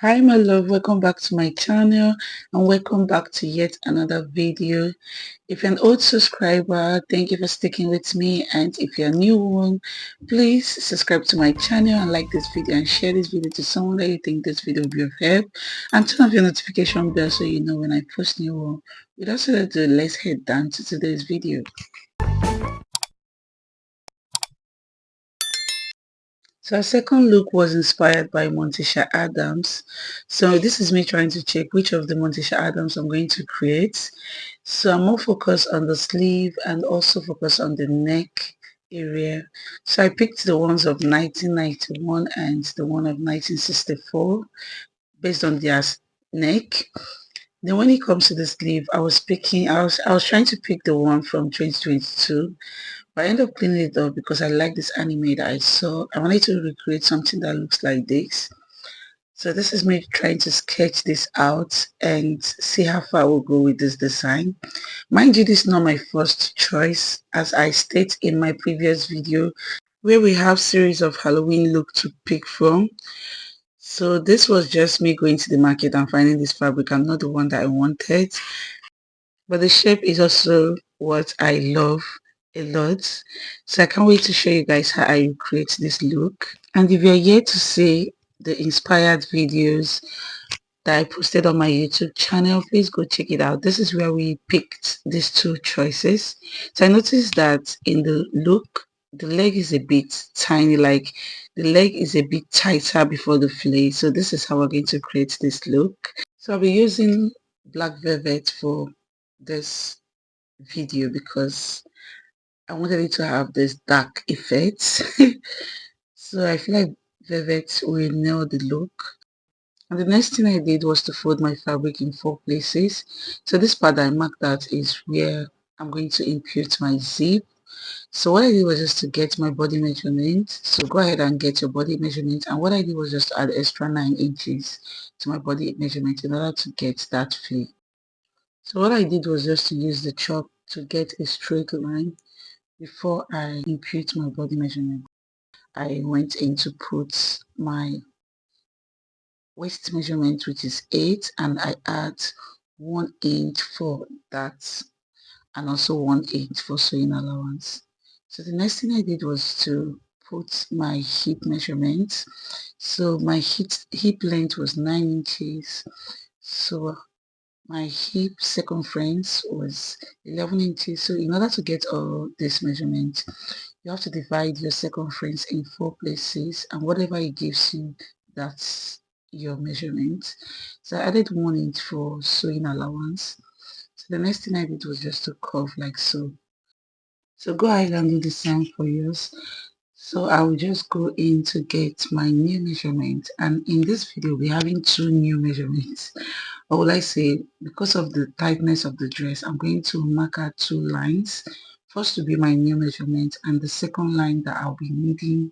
Hi my love, welcome back to my channel and welcome back to yet another video. If you're an old subscriber, thank you for sticking with me, and if you're a new one, please subscribe to my channel and like this video and share this video to someone that you think this video will be of help, and turn off your notification bell so you know when I post new one. Without further ado, let's head down to today's video. So our second look was inspired by Morticia Addams. So this is me trying to check which of the Morticia Addams I'm going to create. So I'm more focused on the sleeve and also focused on the neck area. So I picked the ones of 1991 and the one of 1964 based on their neck. Then when it comes to the sleeve, I was trying to pick the one from 2022, but I ended up cleaning it up because I like this anime that I saw. I wanted to recreate something that looks like this. So this is me trying to sketch this out and see how far we'll go with this design. Mind you, this is not my first choice, as I state in my previous video where we have series of Halloween look to pick from. So this was just me going to the market and finding this fabric and not the one that I wanted. But the shape is also what I love a lot. So I can't wait to show you guys how I create this look. And if you're yet to see the inspired videos that I posted on my YouTube channel, please go check it out. This is where we picked these two choices. So I noticed that in the look, the leg is a bit tiny, like the leg is a bit tighter before the fillet. So this is how we're going to create this look. So I'll be using black velvet for this video because I wanted it to have this dark effect. So I feel like velvet will nail the look. And the next thing I did was to fold my fabric in 4 places. So this part that I marked out is where I'm going to impute my zip. So what I did was just to get my body measurement. So go ahead and get your body measurement. And what I did was just to add extra 9 inches to my body measurement in order to get that fit. So what I did was just to use the chalk to get a straight line before I impute my body measurement. I went in to put my waist measurement, which is 8, and I add 1 inch for that and also 1 inch for sewing allowance. So the next thing I did was to put my hip measurement. So my hip length was 9 inches. So my hip circumference was 11 inches. So in order to get all this measurement, you have to divide your circumference in 4 places, and whatever it gives you, that's your measurement. So I added 1 inch for sewing allowance. So the next thing I did was just to curve like so. So go ahead and do the same for yours. So I will just go in to get my new measurement, and in this video we're having 2 new measurements. Or will I say, because of the tightness of the dress, I'm going to mark out 2 lines. First to be my new measurement, and the second line that I'll be needing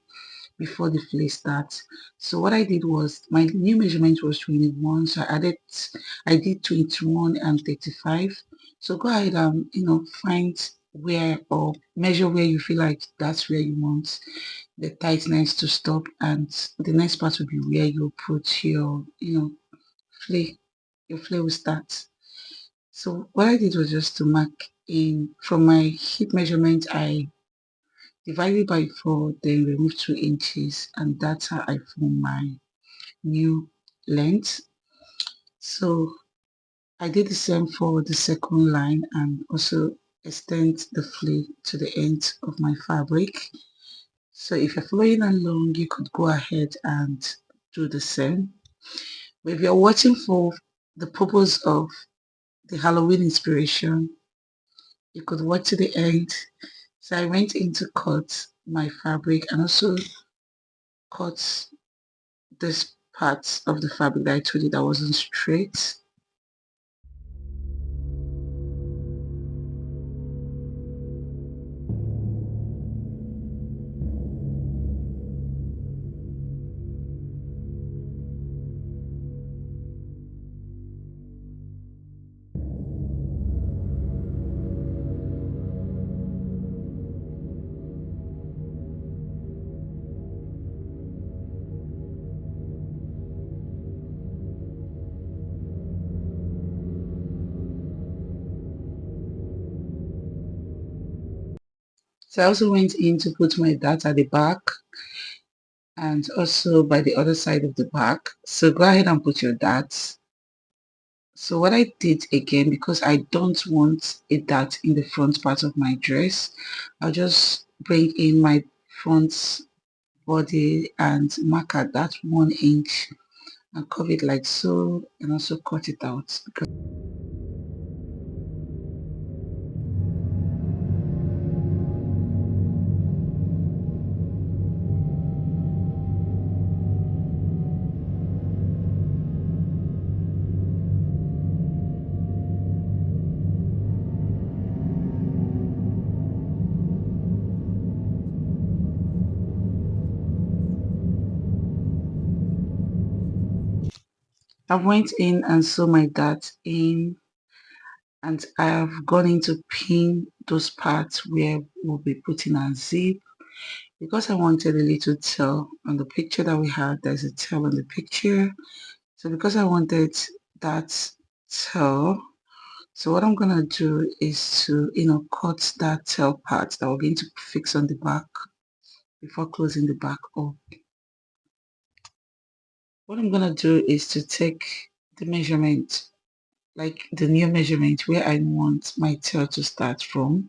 before the fillet starts. So what I did was, my new measurement was 21, so I did 21 and 35. So go ahead and find where or measure where you feel like that's where you want the tightness to stop, and the next part will be where you put your fillet. Your fillet will start. So what I did was just to mark in from my hip measurement. I divided by 4, then remove 2 inches, and that's how I form my new length. So I did the same for the second line and also extend the fillet to the end of my fabric. So if you're following along, you could go ahead and do the same. But if you're watching for the purpose of the Halloween inspiration, you could watch to the end. So I went in to cut my fabric and also cut this part of the fabric that I told you that wasn't straight. So I also went in to put my dart at the back and also by the other side of the back. So go ahead and put your darts. So what I did again, because I don't want a dart in the front part of my dress, I'll just bring in my front body and mark at that 1 inch and curve it like so and also cut it out. I went in and sew my dart in, and I have gone in to pin those parts where we'll be putting our zip, because I wanted a little tail. On the picture that we had, there's a tail in the picture. So because I wanted that tail, so what I'm gonna do is to, cut that tail part that we're going to fix on the back before closing the back up. What I'm gonna do is to take the measurement, like the new measurement where I want my tail to start from.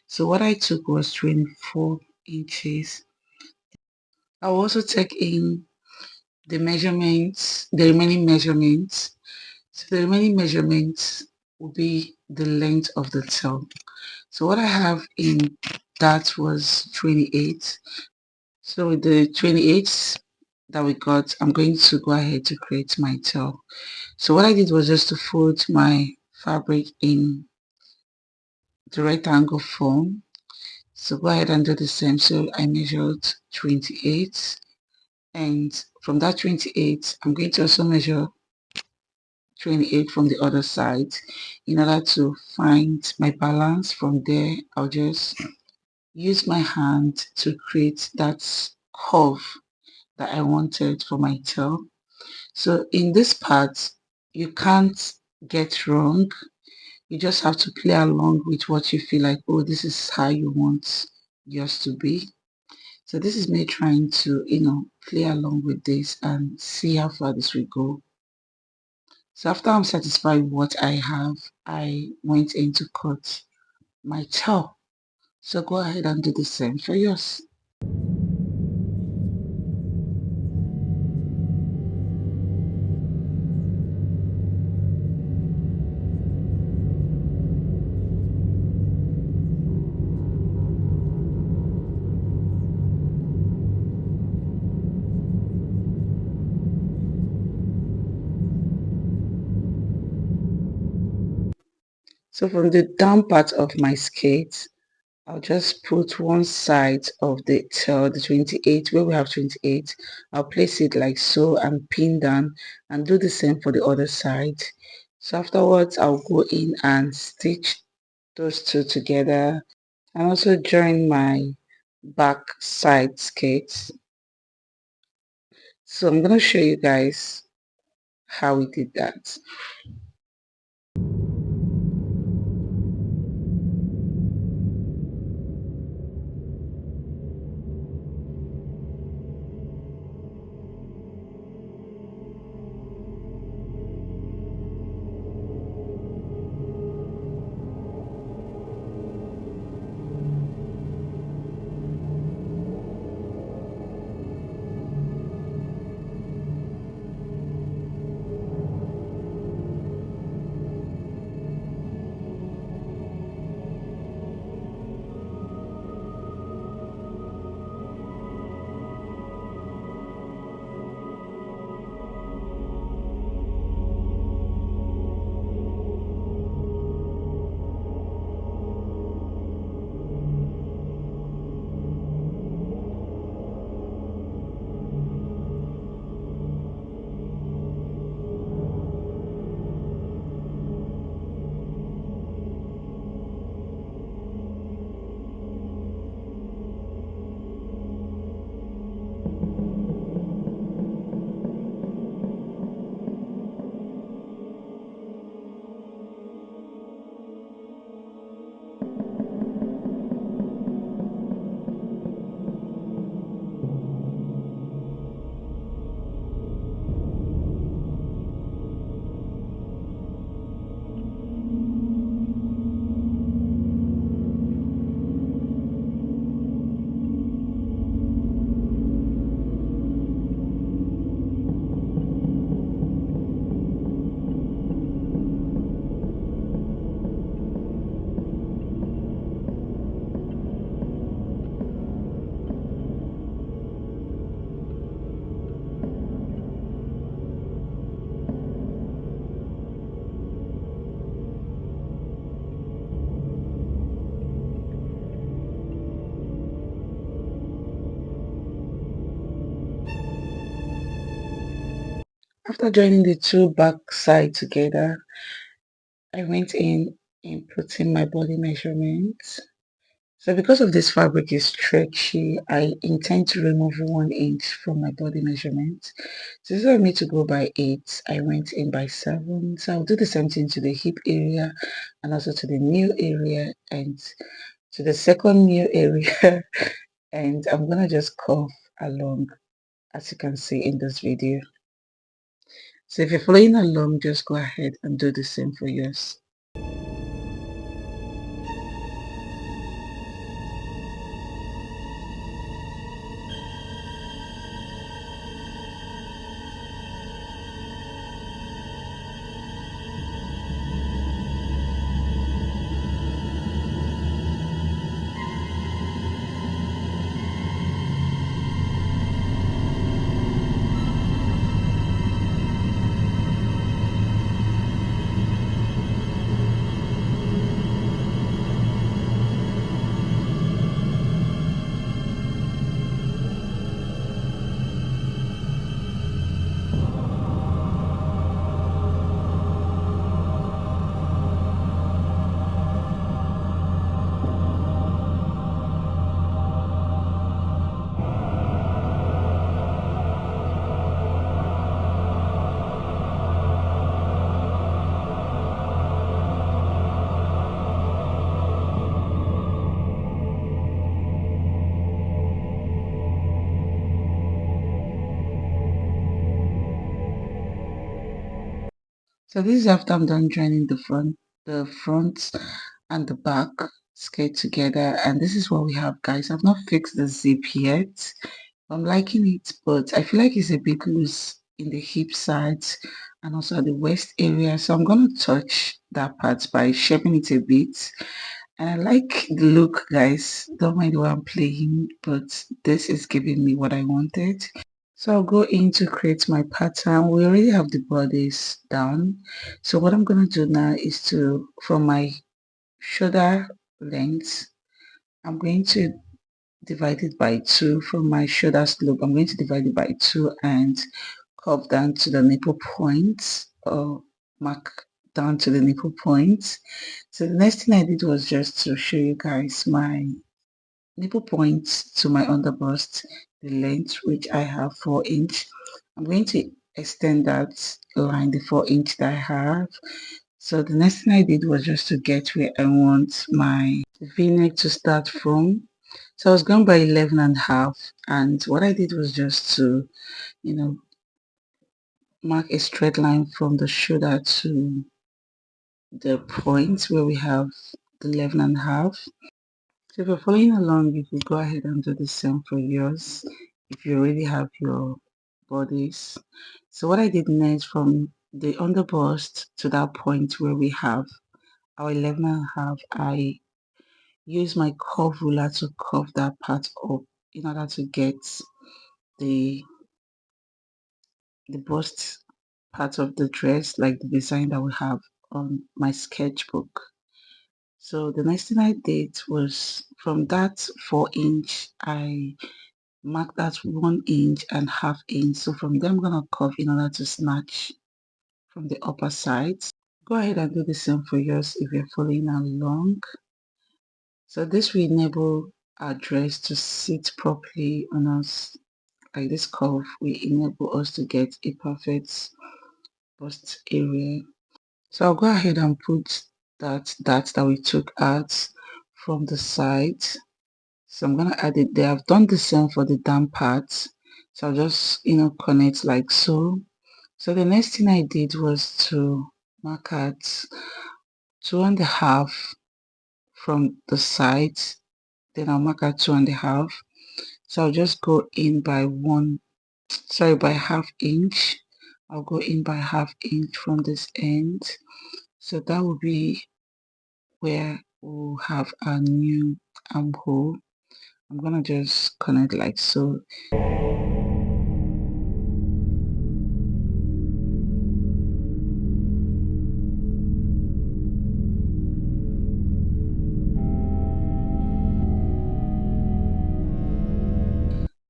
So what I took was 24 inches. I'll also take in the measurements, the remaining measurements. So the remaining measurements will be the length of the tail. So what I have in that was 28. So with the 28 that we got, I'm going to go ahead to create my tail. So what I did was just to fold my fabric in the rectangle form. So go ahead and do the same. So I measured 28, and from that 28 I'm going to also measure 28 from the other side in order to find my balance. From there I'll just use my hand to create that curve that I wanted for my tail. So in this part you can't get wrong. You just have to play along with what you feel like, oh, this is how you want yours to be. So this is me trying to, play along with this and see how far this will go. So after I'm satisfied with what I have, I went in to cut my tail. So go ahead and do the same for yours. So from the down part of my skirt, I'll just put one side of the tail, the 28, where we have 28. I'll place it like so and pin down, and do the same for the other side. So afterwards, I'll go in and stitch those two together and also join my back side skirt. So I'm going to show you guys how we did that. After joining the two back side together, I went in putting my body measurements. So because of this fabric is stretchy, I intend to remove 1 inch from my body measurement. So instead of me to go by 8, I went in by 7. So I'll do the same thing to the hip area and also to the new area and to the second new area. And I'm gonna just curve along as you can see in this video. So if you're following along, just go ahead and do the same for yours. So this is after I'm done joining the front and the back skirt together, and this is what we have, guys. I've not fixed the zip yet. I'm liking it, but I feel like it's a bit loose in the hip sides and also at the waist area. So I'm gonna touch that part by shaping it a bit. And I like the look, guys. Don't mind what I'm playing, but this is giving me what I wanted. So I'll go in to create my pattern. We already have the bodies down. So what I'm going to do now is to, from my shoulder length, I'm going to divide it by 2 from my shoulder slope. I'm going to divide it by 2 and curve down to the nipple points or mark down to the nipple points. So the next thing I did was just to show you guys my nipple points to my underbust, the length which I have 4 inch. I'm going to extend that line, the 4 inch that I have. So the next thing I did was just to get where I want my v-neck to start from. So I was going by 11.5, and what I did was just to, mark a straight line from the shoulder to the point where we have the 11.5. So if you're following along, you could go ahead and do the same for yours if you already have your bodies. So what I did next, from the underbust to that point where we have our 11.5, I use my curve ruler to curve that part up in order to get the bust part of the dress, like the design that we have on my sketchbook. So the next thing I did was, from that 4 inch, I mark that 1.5 inch. So from there I'm gonna curve in order to snatch from the upper sides. Go ahead and do the same for yours if you're following along. So this will enable our dress to sit properly on us. Like this curve will enable us to get a perfect bust area. So I'll go ahead and put that we took out from the side. So I'm gonna add it there. I've done the same for the down parts. So I'll just connect like so. So the next thing I did was to mark out 2.5 from the sides. Then I'll mark out 2.5. So I'll just go in by by half inch. I'll go in by half inch from this end. So that will be where we'll have a new armhole. I'm gonna just connect like so.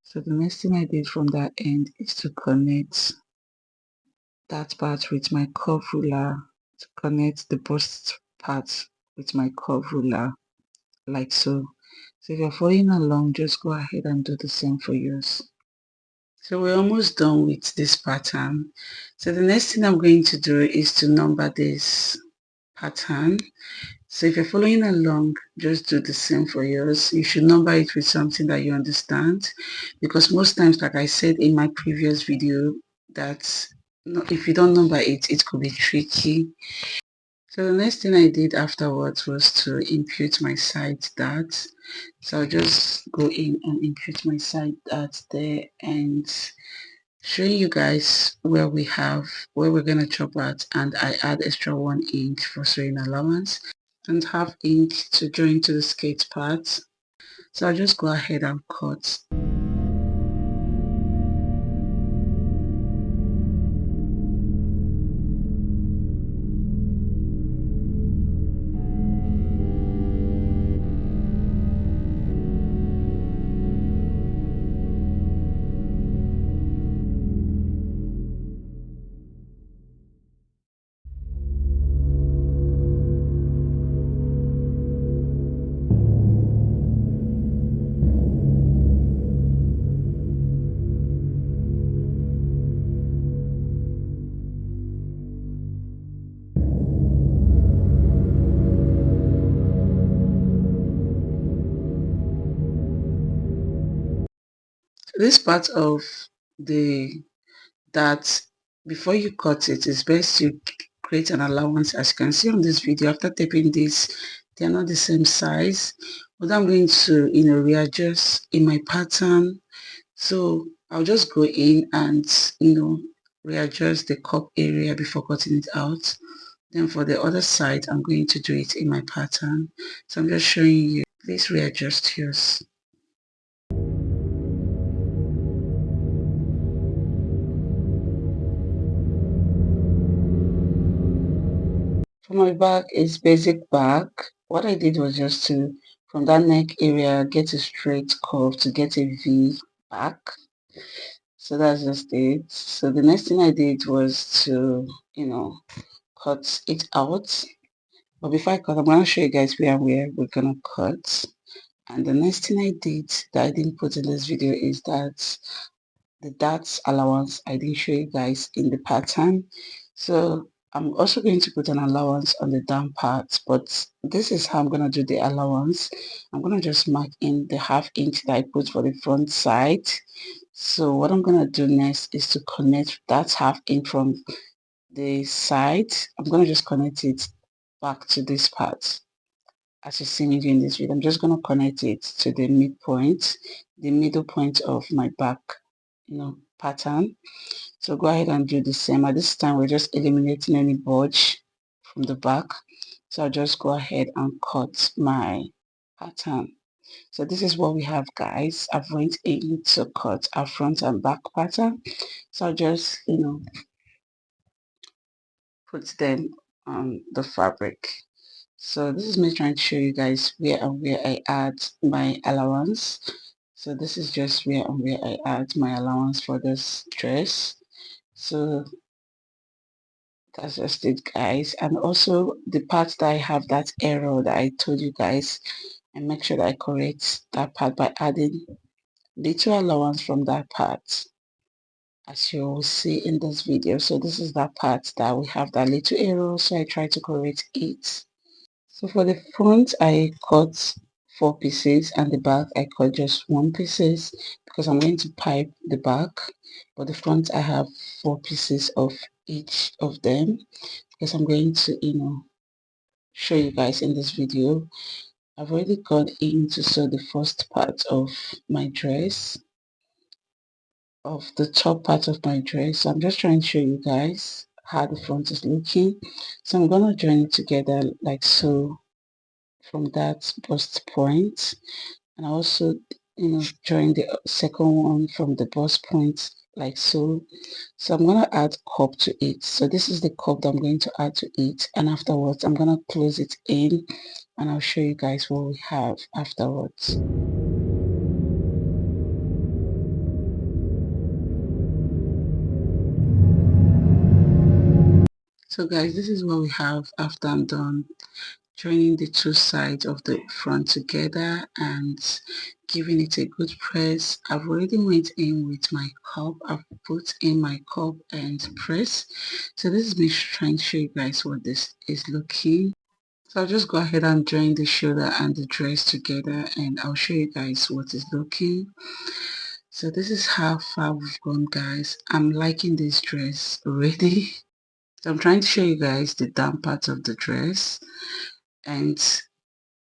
So the next thing I did from that end is to connect that part with my curve ruler to connect the bust part with my curve ruler, like so. So if you're following along, just go ahead and do the same for yours. So we're almost done with this pattern. So the next thing I'm going to do is to number this pattern. So if you're following along, just do the same for yours. You should number it with something that you understand, because most times, like I said in my previous video, that if you don't number it, it could be tricky. So the next thing I did afterwards was to impute my side dart. So I'll just go in and impute my side dart there and showing you guys where we're gonna chop at, and I add extra 1 inch for sewing allowance and ½ inch to join to the skate part. So I'll just go ahead and cut. This part of the that before you cut it, it's best to create an allowance. As you can see on this video, after taping this, they are not the same size, but I'm going to readjust in my pattern. So I'll just go in and readjust the cup area before cutting it out. Then for the other side, I'm going to do it in my pattern. So I'm just showing you. Please readjust yours. For my back is basic back. What I did was just to, from that neck area, get a straight curve to get a V back. So that's just it. So the next thing I did was to, cut it out. But before I cut, I'm going to show you guys where we're going to cut. And the next thing I did that I didn't put in this video is that the darts allowance I didn't show you guys in the pattern. So I'm also going to put an allowance on the down part, but this is how I'm going to do the allowance. I'm going to just mark in the ½ inch that I put for the front side. So what I'm going to do next is to connect that ½ inch from the side. I'm going to just connect it back to this part. As you see me doing this video, I'm just going to connect it to the midpoint, the middle point of my back pattern. So go ahead and do the same. At this time, we're just eliminating any budge from the back. So I'll just go ahead and cut my pattern. So this is what we have, guys. I've went in to cut our front and back pattern. So I'll just put them on the fabric. So this is me trying to show you guys where I add my allowance. So this is just where I add my allowance for this dress. So that's just it, guys. And also the part that I have that error that I told you guys, and make sure that I correct that part by adding little allowance from that part, as you will see in this video. So this is that part that we have that little error, so I try to correct it. So for the front, I cut 4 pieces, and the back I cut just 1 pieces because I'm going to pipe the back. But the front I have 4 pieces of each of them because I'm going to show you guys in this video. I've already gone in to sew the first part of my dress, of the top part of my dress. So I'm just trying to show you guys how the front is looking. So I'm gonna join it together like so from that bust point, and also join the second one from the bust point like so. So I'm going to add cup to it. So this is the cup that I'm going to add to it, and afterwards I'm going to close it in, and I'll show you guys what we have afterwards. So guys, this is what we have after I'm done joining the two sides of the front together and giving it a good press. I've already went in with my cup. I've put in my cup and press. So this is me trying to show you guys what this is looking. So I'll just go ahead and join the shoulder and the dress together and I'll show you guys what is looking. So this is how far we've gone, guys. I'm liking this dress already. So I'm trying to show you guys the down part of the dress, and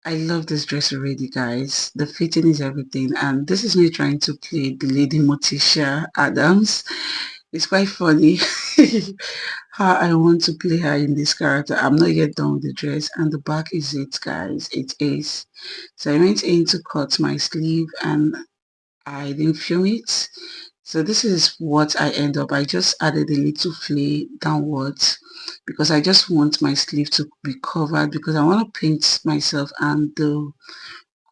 I love this dress already, guys. The fitting is everything, and this is me trying to play the lady Morticia Addams. It's quite funny how I want to play her in this character. I'm not yet done with the dress, and the back is it, guys. It is. So I went in to cut my sleeve and I didn't film it. So this is what I end up. I just added a little flay downwards because I just want my sleeve to be covered because I want to paint myself, and the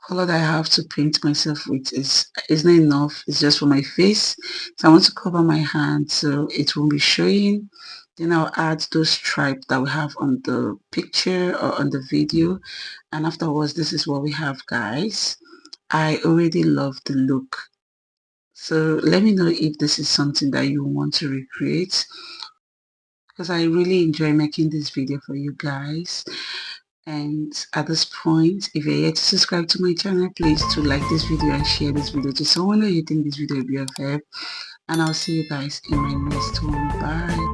color that I have to paint myself with is not enough. It's just for my face. So I want to cover my hand so it won't be showing. Then I'll add those stripes that we have on the picture or on the video. And afterwards, this is what we have, guys. I already love the look. So let me know if this is something that you want to recreate because I really enjoy making this video for you guys. And at this point, if you're yet to subscribe to my channel, please to like this video and share this video to someone that you think this video will be of help. And I'll see you guys in my next one. Bye.